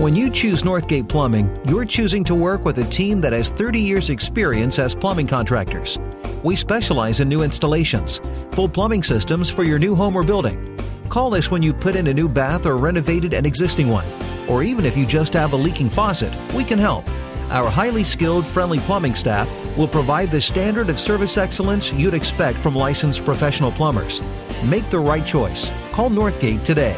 When you choose Northgate Plumbing, you're choosing to work with a team that has 30 years experience as plumbing contractors. We specialize in new installations, full plumbing systems for your new home or building. Call us when you put in a new bath or renovated an existing one. Or even if you just have a leaking faucet, we can help. Our highly skilled, friendly plumbing staff will provide the standard of service excellence you'd expect from licensed professional plumbers. Make the right choice. Call Northgate today.